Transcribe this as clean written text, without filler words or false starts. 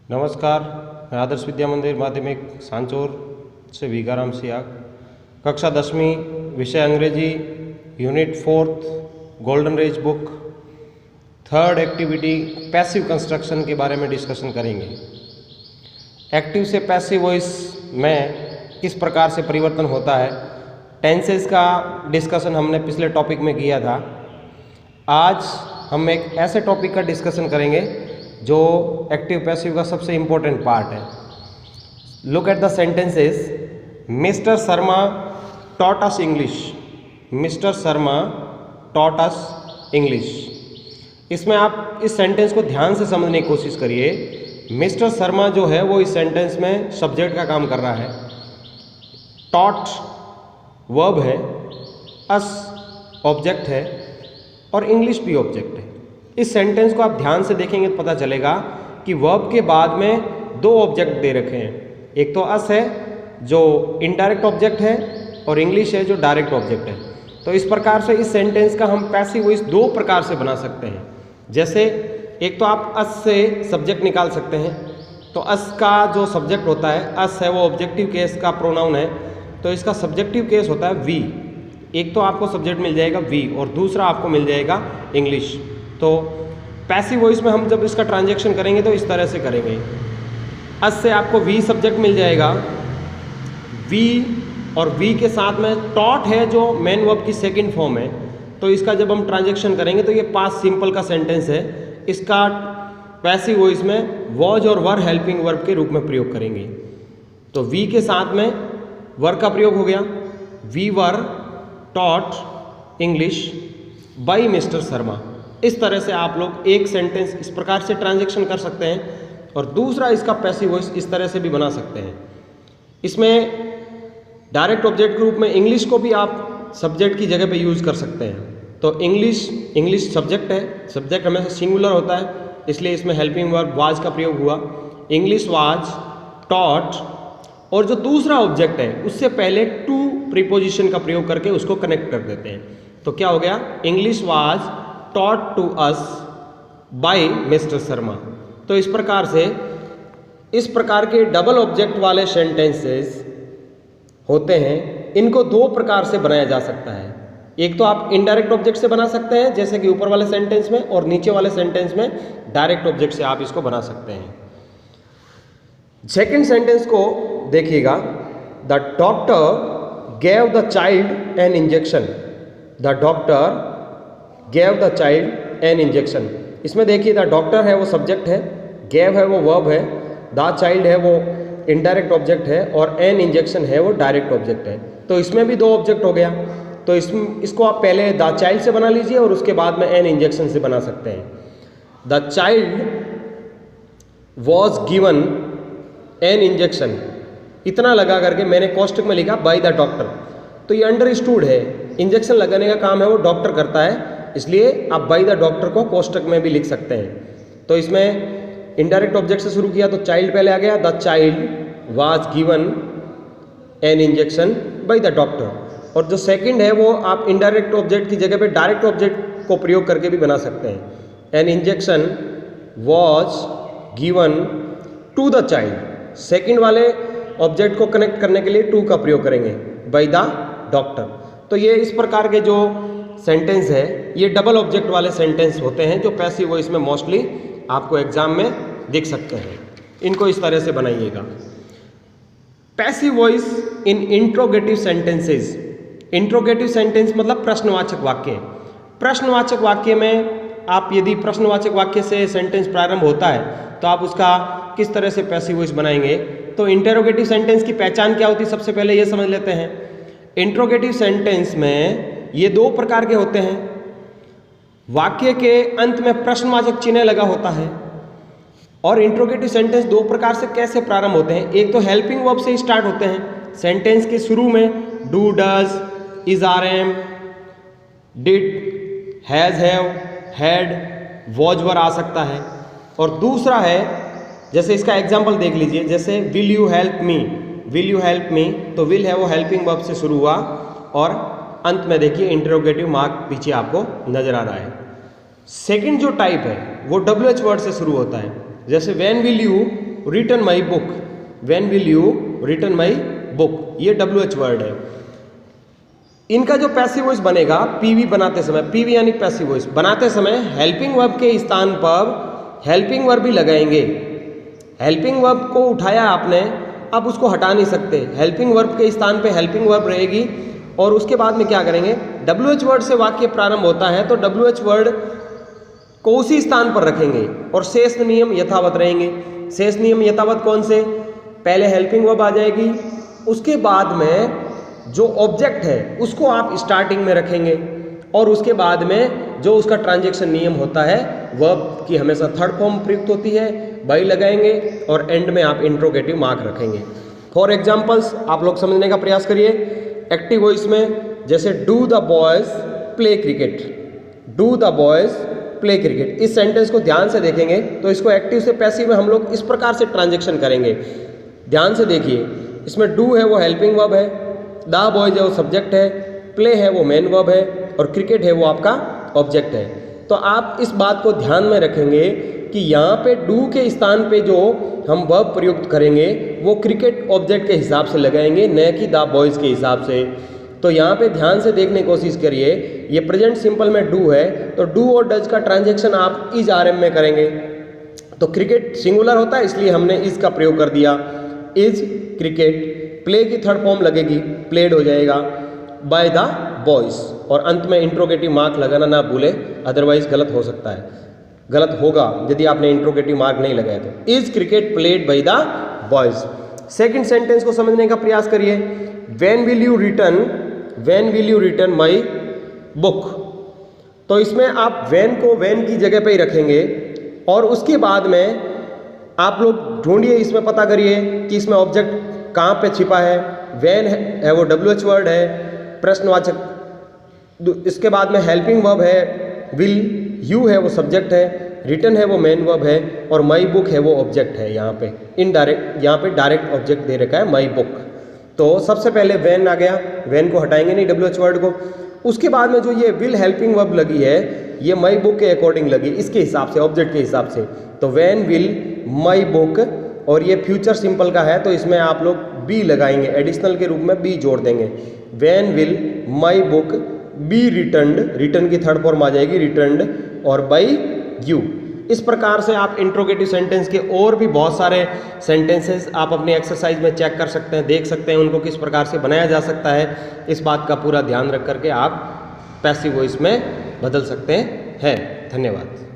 नमस्कार, मैं आदर्श विद्या मंदिर माध्यमिक सांचौर से भिखाराम सियाग, कक्षा 10वीं, विषय Angrezi, unit 4th, golden rays book, third activity passive construction के बारे में डिस्कशन करेंगे। एक्टिव से पैसिव वॉइस में किस प्रकार से परिवर्तन होता है, टेंसेस का डिस्कशन हमने पिछले टॉपिक में किया था। आज हम एक ऐसे टॉपिक का डिस्कशन करेंगे जो एक्टिव पैसिव का सबसे इम्पोर्टेंट पार्ट है। Look at the sentences. Mister Sharma taught us English. Mister Sharma taught us English. इसमें आप इस सेंटेंस को ध्यान से समझने की कोशिश करिए। मिस्टर शर्मा जो है वो इस सेंटेंस में सब्जेक्ट का काम कर रहा है, टॉट वर्ब है, अस ऑब्जेक्ट है और इंग्लिश भी ऑब्जेक्ट है। इस सेंटेंस को आप ध्यान से देखेंगे तो पता चलेगा कि वर्ब के बाद में दो ऑब्जेक्ट दे रखे हैं। एक तो अस है जो इनडायरेक्ट ऑब्जेक्ट है और इंग्लिश है जो डायरेक्ट ऑब्जेक्ट है। तो इस प्रकार से इस सेंटेंस का हम पैसिव वॉइस दो प्रकार से बना सकते हैं। जैसे एक तो आप अस से सब्जेक्ट निकाल सकते हैं, तो अस का जो सब्जेक्ट होता है, अस है वो ऑब्जेक्टिव केस का प्रोनाउन है, तो इसका सब्जेक्टिव केस होता है वी। एक तो आपको सब्जेक्ट मिल जाएगा वी और दूसरा आपको मिल जाएगा इंग्लिश। तो पैसिव वॉइस में हम जब इसका ट्रांजैक्शन करेंगे तो इस तरह से करेंगे। अस से आपको वी सब्जेक्ट मिल जाएगा, वी और वी के साथ में टॉट है जो मेन वर्ब की सेकंड फॉर्म है। तो इसका जब हम ट्रांजैक्शन करेंगे तो ये पास्ट सिंपल का सेंटेंस है। इसका पैसिव वॉइस में वॉज और वर हेल्पिंग वर्ब के रूप में प्रयोग करेंगे। तो वी के साथ में वर का प्रयोग हो गया, we were taught English by mister Sharma. इस तरह से आप लोग एक सेंटेंस इस प्रकार से ट्रांजैक्शन कर सकते हैं और दूसरा इसका पैसिव वॉइस इस तरह से भी बना सकते हैं। इसमें डायरेक्ट ऑब्जेक्ट के रूप में इंग्लिश को भी आप सब्जेक्ट की जगह पे यूज़ कर सकते हैं। तो इंग्लिश सब्जेक्ट है, सब्जेक्ट हमेशा सिंगुलर होता है, इसलिए इसमें हेल्पिंग वर्ब वाज का प्रयोग हुआ। इंग्लिश वाज टॉट और जो दूसरा ऑब्जेक्ट है उससे पहले टू प्रीपोजिशन का प्रयोग करके उसको कनेक्ट कर देते हैं। तो क्या हो गया, English was taught to us by mister Sharma. तो इस प्रकार के डबल ऑब्जेक्ट वाले सेंटेंसेस होते हैं। इनको दो प्रकार से बनाया जा सकता है। एक तो आप इनडायरेक्ट ऑब्जेक्ट से बना सकते हैं जैसे कि ऊपर वाले सेंटेंस में, और नीचे वाले सेंटेंस में डायरेक्ट ऑब्जेक्ट से आप इसको बना सकते हैं। सेकेंड सेंटेंस को देखिएगा, the doctor gave the child an injection. The doctor gave the child an injection. इसमें देखिए द डॉक्टर है वो सब्जेक्ट है, गेव है वो वर्ब है, द चाइल्ड है वो इनडायरेक्ट ऑब्जेक्ट है और एन इंजेक्शन है वो डायरेक्ट ऑब्जेक्ट है। तो इसमें भी दो ऑब्जेक्ट हो गया। तो इसको आप पहले द चाइल्ड से बना लीजिए और उसके बाद में एन इंजेक्शन से बना सकते हैं। The child was given an injection, इतना लगा करके मैंने कोष्टक में लिखा बाय द डॉक्टर। तो ये अंडरस्टूड है, इंजेक्शन लगाने का काम है वो डॉक्टर करता है, इसलिए आप बाय द डॉक्टर को कोष्टक में भी लिख सकते हैं। तो इसमें इनडायरेक्ट ऑब्जेक्ट से शुरू किया तो चाइल्ड पहले आ गया, the child was given an injection by the doctor. और जो सेकंड है वो आप इनडायरेक्ट ऑब्जेक्ट की जगह पे डायरेक्ट ऑब्जेक्ट को प्रयोग करके भी बना सकते हैं। An injection was given to the child. Second वाले ऑब्जेक्ट को कनेक्ट करने के लिए टू का प्रयोग करेंगे, बाय द डॉक्टर। तो ये इस प्रकार के जो सेंटेंस है ये डबल ऑब्जेक्ट वाले सेंटेंस होते हैं जो पैसिव वॉइस में मोस्टली आपको एग्जाम में दिख सकते हैं। इनको इस तरह से बनाइएगा। Passive voice in interrogative sentences. Interrogative sentence मतलब प्रश्नवाचक वाक्य। प्रश्नवाचक वाक्य में आप यदि प्रश्नवाचक वाक्य से सेंटेंस प्रारंभ होता है तो आप उसका किस तरह से पैसिव वॉइस बनाएंगे। तो इंटरोगेटिव सेंटेंस की पहचान क्या होती है, सबसे पहले ये समझ लेते हैं। इंट्रोगेटिव सेंटेंस में ये दो प्रकार के होते हैं। वाक्य के अंत में प्रश्नवाचक चिन्ह लगा होता है। और इंट्रोगेटिव सेंटेंस दो प्रकार से कैसे प्रारंभ होते हैं, एक तो हेल्पिंग वर्ब से स्टार्ट होते हैं। सेंटेंस के शुरू में do, does, is, are, am, did, has, have, had, was, were आ सकता है। और दूसरा है, जैसे इसका एग्जाम्पल देख लीजिए, जैसे will you help me. Will you help me, तो विल है वो हेल्पिंग वर्ब से शुरू हुआ और अंत में देखिए इंटरोगेटिव मार्क पीछे आपको नजर आ रहा है। सेकंड जो टाइप है वो WH वर्ड से शुरू होता है। जैसे when will you return my book, when will you return my book, ये WH वर्ड है। इनका जो पैसिव वॉइस बनेगा पीवी बनाते समय, पीवी यानी पैसिव वॉइस बनाते समय हेल्पिंग वर्ब के स्थान पर हेल्पिंग वर्ब भी लगाएंगे। हेल्पिंग वर्ब को उठाया आपने, अब उसको हटा नहीं सकते, हेल्पिंग वर्ब के स्थान पे हेल्पिंग वर्ब रहेगी और उसके बाद में क्या करेंगे, WH वर्ड से वाक्य प्रारंभ होता है तो WH वर्ड को उसी स्थान पर रखेंगे और शेष नियम यथावत रहेंगे। शेष नियम यथावत कौन से, पहले हेल्पिंग वर्ब आ जाएगी, उसके बाद में जो ऑब्जेक्ट है उसको आप स्टार्टिंग में रखेंगे और उसके बाद में जो उसका ट्रांजैक्शन नियम होता है वर्ब की हमेशा थर्ड फॉर्म प्रयुक्त होती है, बाई लगाएंगे और एंड में आप इंट्रोगेटिव मार्क रखेंगे। फॉर एग्जाम्पल्स आप लोग समझने का प्रयास करिए। एक्टिव वॉइस में जैसे do the boys play cricket, do the boys play cricket, इस सेंटेंस को ध्यान से देखेंगे तो इसको एक्टिव से पैसिव में हम लोग इस प्रकार से ट्रांजैक्शन करेंगे। ध्यान से देखिए, इसमें डू है वो हेल्पिंग वर्ब है, द बॉयज है वो सब्जेक्ट है, प्ले है वो मेन वर्ब है और क्रिकेट है वो आपका ऑब्जेक्ट है। तो आप इस बात को ध्यान में रखेंगे कि यहाँ पे डू के स्थान पे जो हम वर्ब प्रयुक्त करेंगे वो क्रिकेट ऑब्जेक्ट के हिसाब से लगाएंगे, न कि द बॉयज के हिसाब से। तो यहाँ पे ध्यान से देखने की कोशिश करिए, ये प्रेजेंट सिंपल में डू है तो डू और डज का ट्रांजैक्शन आप इज RM में करेंगे। तो क्रिकेट सिंगुलर होता है इसलिए हमने इज का प्रयोग कर दिया, इज क्रिकेट। प्ले की थर्ड फॉर्म लगेगी, प्लेड हो जाएगा, बाय द बॉयज, और अंत में इंट्रोगेटिव मार्क लगाना ना भूले, अदरवाइज गलत हो सकता है, गलत होगा यदि आपने इंट्रोगेटिव मार्क नहीं लगाया तो। Is cricket played by the boys. Second sentence को समझने का प्रयास करिए। When will you return my book, तो इसमें आप व्हेन को व्हेन की जगह पे ही रखेंगे और उसके बाद में आप लोग ढूंढिए, इसमें पता करिए कि इसमें ऑब्जेक्ट कहाँ पे छिपा है। व्हेन है वो WH वर्ड है, प्रश्नवाचक, इसके बाद में हेल्पिंग वर्ब है विल, यू है वो सब्जेक्ट है, रिटन है वो मेन वर्ब है और माई बुक है वो ऑब्जेक्ट है। यहाँ पे इनडायरेक्ट, यहाँ पे डायरेक्ट ऑब्जेक्ट दे रखा है माई बुक। तो सबसे पहले व्हेन आ गया, व्हेन को हटाएंगे नहीं WH वर्ड को। उसके बाद में जो ये विल हेल्पिंग वर्ब लगी है ये माई बुक के अकॉर्डिंग लगी, इसके हिसाब से, ऑब्जेक्ट के हिसाब से। तो व्हेन विल माई बुक, और ये फ्यूचर सिंपल का है तो इसमें आप लोग बी लगाएंगे, एडिशनल के रूप में बी जोड़ देंगे। When will my book be returned, return की थर्ड फॉर्म आ जाएगी रिटर्न्ड, और बाई यू। इस प्रकार से आप इंट्रोगेटिव सेंटेंस के और भी बहुत सारे सेंटेंसेस आप अपनी एक्सरसाइज में चेक कर सकते हैं, देख सकते हैं उनको किस प्रकार से बनाया जा सकता है। इस बात का पूरा ध्यान रख करके आप पैसिव वॉइस में बदल सकते हैं। धन्यवाद।